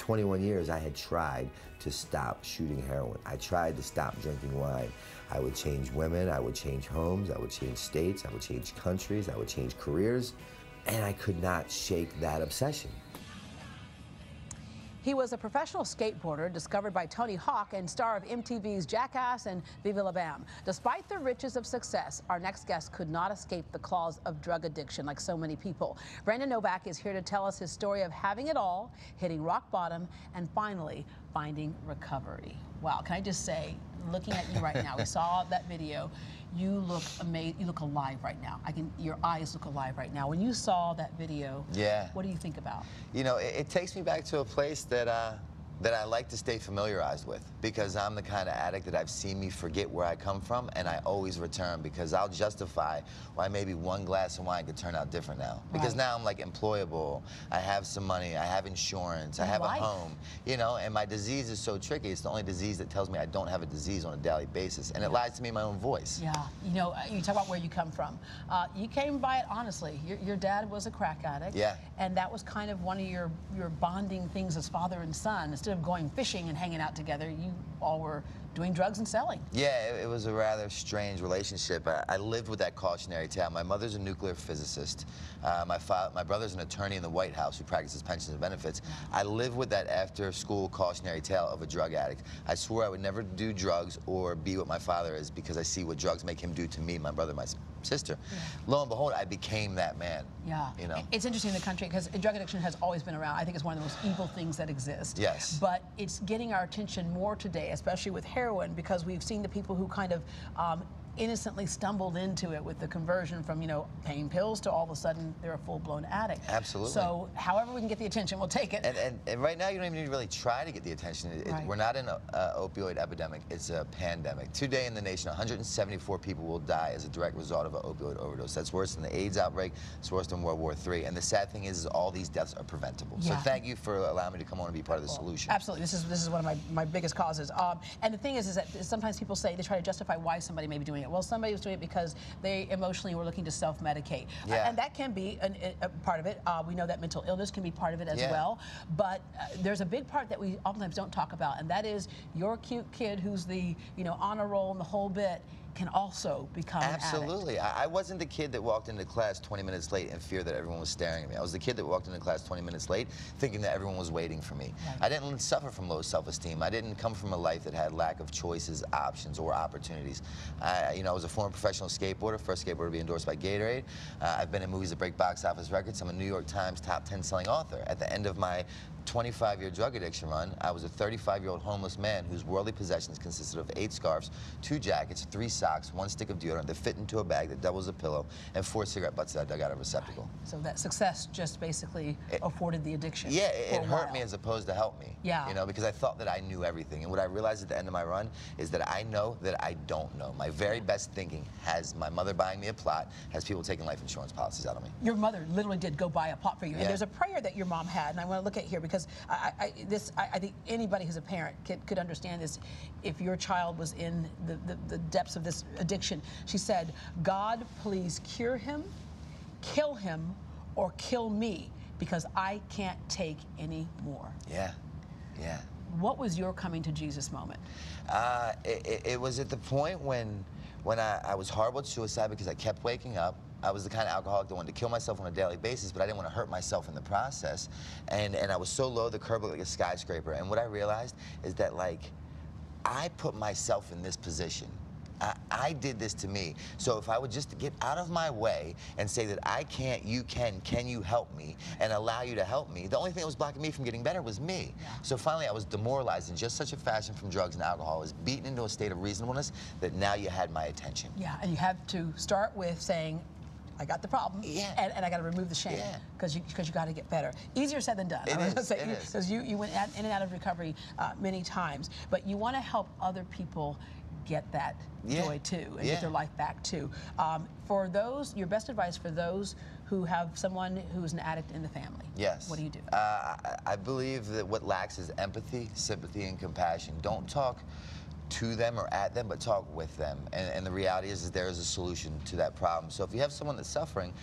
21 years, I had tried to stop shooting heroin. I tried to stop drinking wine. I would change women, I would change homes, I would change states, I would change countries, I would change careers, and I could not shake that obsession. He was a professional skateboarder discovered by Tony Hawk and star of MTV's Jackass and Viva La Bam. Despite the riches of success, our next guest could not escape the claws of drug addiction like so many people. Brandon Novak is here to tell us his story of having it all, hitting rock bottom, and finally finding recovery. Wow, can I just say, looking at you right now, we saw that video. You look amazing. You look alive right now. Your eyes look alive right now. When you saw that video, yeah, what do you think about? You know, it takes me back to a place that I like to stay familiarized with, because I'm the kind of addict that I've seen me forget where I come from, and I always return, because I'll justify why maybe one glass of wine could turn out different now. Because now I'm like employable, I have some money, I have insurance, I have a home, you know, and my disease is so tricky. It's the only disease that tells me I don't have a disease on a daily basis, and it lies to me in my own voice. Yeah, you know, you talk about where you come from. You came by it honestly. Your dad was a crack addict, and that was kind of one of your bonding things as father and son. Instead of going fishing and hanging out together, you all were doing drugs and selling. Yeah, it was a rather strange relationship. I lived with that cautionary tale. My mother's a nuclear physicist. My brother's an attorney in the White House who practices pensions and benefits. I lived with that after-school cautionary tale of a drug addict. I swore I would never do drugs or be what my father is, because I see what drugs make him do to me, my brother, my sister. Lo and behold, I became that man. Yeah, you know? It's interesting in the country, because drug addiction has always been around. I think it's one of the most evil things that exist. Yes. But it's getting our attention more today, especially with heroin, because we've seen the people who kind of innocently stumbled into it with the conversion from, you know, pain pills to all of a sudden they're a full-blown addict. Absolutely. So however we can get the attention, we'll take it. And right now you don't even need to really try to get the attention. We're not in an opioid epidemic, it's a pandemic. Today in the nation, 174 people will die as a direct result of an opioid overdose. That's worse than the AIDS outbreak, it's worse than World War III. And the sad thing is all these deaths are preventable. So thank you for allowing me to come on and be part of the solution. Absolutely, this is one of my biggest causes. And the thing is that sometimes people say, they try to justify why somebody may be doing it. Well, somebody was doing it because they emotionally were looking to self-medicate. And that can be a part of it. We know that mental illness can be part of it as well. But there's a big part that we oftentimes don't talk about, and that is your cute kid who's the, you know, honor roll and the whole bit can also become an addict. Absolutely. I wasn't the kid that walked into class 20 minutes late in fear that everyone was staring at me. I was the kid that walked into class 20 minutes late thinking that everyone was waiting for me. I didn't suffer from low self-esteem. I didn't come from a life that had lack of choices, options, or opportunities. You know, I was a former professional skateboarder, first skateboarder to be endorsed by Gatorade. I've been in movies that break box office records. I'm a New York Times top 10 selling author. At the end of my 25-year drug addiction run, I was a 35-year-old homeless man whose worldly possessions consisted of 8 scarves, 2 jackets, 3 socks, 1 stick of deodorant that fit into a bag that doubles a pillow, and 4 cigarette butts that I dug out of a receptacle. So that success just basically afforded the addiction. Yeah, it hurt me as opposed to help me. Yeah. You know, because I thought that I knew everything. And what I realized at the end of my run is that I know that I don't know. My very best thinking has my mother buying me a plot, has people taking life insurance policies out of me. Your mother literally did go buy a plot for you. And there's a prayer that your mom had, and I want to look at here because I think anybody who's a parent could understand this. If your child was in the depths of this addiction, she said, "God, please cure him, kill him, or kill me, because I can't take any more." Yeah, yeah. What was your coming to Jesus moment? It was at the point when I was horrible at suicide because I kept waking up. I was the kind of alcoholic that wanted to kill myself on a daily basis, but I didn't want to hurt myself in the process. And I was so low, the curb looked like a skyscraper. And what I realized is that, like, I put myself in this position. I did this to me. So if I would just get out of my way and say that I can't, you can you help me, and allow you to help me, the only thing that was blocking me from getting better was me. So finally I was demoralized in just such a fashion from drugs and alcohol. I was beaten into a state of reasonableness that now you had my attention. Yeah, and you have to start with saying, I got the problem, and I got to remove the shame, because you got to get better. Easier said than done. It is. Because you went in and out of recovery many times, but you want to help other people get that joy too, and get their life back too. For those, your best advice for those who have someone who's an addict in the family. Yes. What do you do? I believe that what lacks is empathy, sympathy, and compassion. Don't talk to them or at them, but talk with them. And the reality is there is a solution to that problem. So if you have someone that's suffering,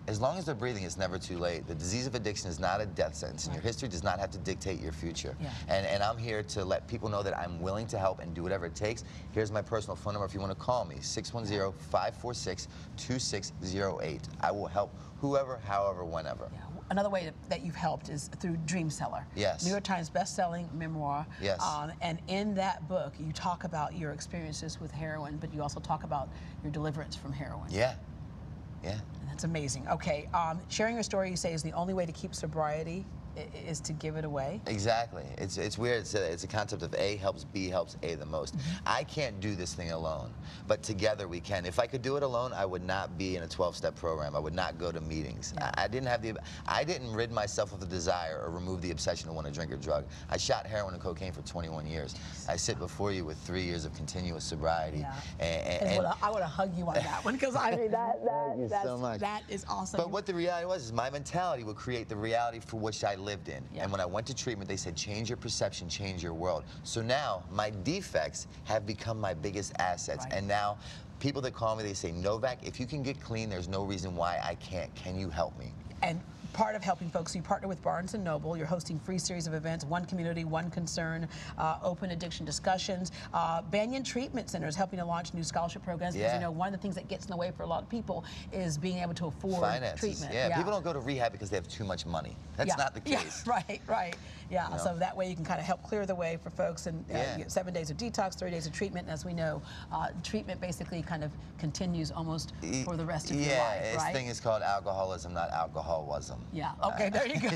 As long as they're breathing, it's never too late. The disease of addiction is not a death sentence, and your history does not have to dictate your future. And I'm here to let people know that I'm willing to help and do whatever it takes. Here's my personal phone number if you want to call me, 610-546-2608. I will help whoever, however, whenever. Another way that you've helped is through Dream Seller. Yes. New York Times best-selling memoir. Yes. And in that book, you talk about your experiences with heroin, but you also talk about your deliverance from heroin. Yeah. Yeah. That's amazing. Okay. Sharing your story, you say, is the only way to keep sobriety. Is to give it away. Exactly. It's weird. It's a concept of A helps B helps A the most. I can't do this thing alone, but together we can. If I could do it alone, I would not be in a 12-step program. I would not go to meetings. I didn't rid myself of the desire or remove the obsession to want to drink or drug. I shot heroin and cocaine for 21 years. I sit before you with 3 years of continuous sobriety. And I want to hug you on that one, because I mean Thank you so much. That is awesome. But what the reality was is my mentality would create the reality for which I lived in. And when I went to treatment, they said, change your perception, change your world. So now my defects have become my biggest assets. And now people that call me, they say, Novak, if you can get clean, there's no reason why I can't. Can you help me? And part of helping folks, you partner with Barnes & Noble. You're hosting free series of events, One Community, One Concern, open addiction discussions. Banyan Treatment Center is helping to launch new scholarship programs, because you know one of the things that gets in the way for a lot of people is being able to afford treatment. People don't go to rehab because they have too much money. That's not the case. Right. So that way you can kind of help clear the way for folks, and you get 7 days of detox, 3 days of treatment. And as we know, treatment basically kind of continues almost for the rest of your life, This thing is called alcoholism, not alcoholism. Okay, there you go.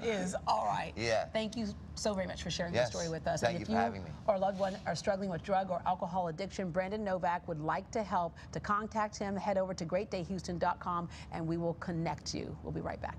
Is all right. Thank you so very much for sharing your story with us. Thank you for having me. Or a loved one are struggling with drug or alcohol addiction, Brandon Novak would like to help. To contact him, head over to greatdayhouston.com and we will connect you. We'll be right back.